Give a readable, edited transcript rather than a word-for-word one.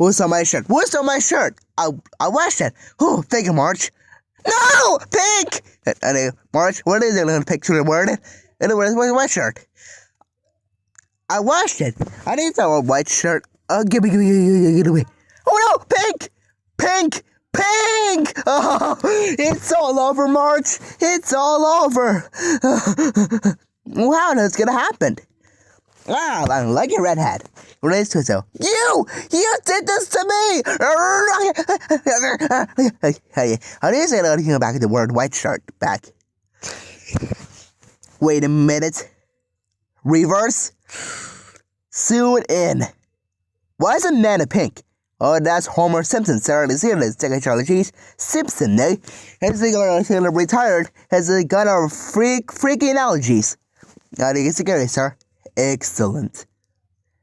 What's on my shirt? What's on my shirt? I washed it. Oh, thank you, March. No! Pink! March, what is it? Little picture of word? Where's my shirt? I washed it. I need a white shirt. Give me. Oh no! Pink! Pink! Pink! Oh, it's all over, March. It's all over. Wow, that's gonna happen. Wow, I like your red hat. Raise to so. You did this to me. Hey, how do you say anything back the word white shirt back? Wait a minute. Reverse. Soon in. Why is a man a pink? Oh, that's Homer Simpson. Sarah Zealand, second Charlie Cheese. Simpson, eh? Has he got retired? Has he got our freaky allergies? How do you get security, sir? Excellent.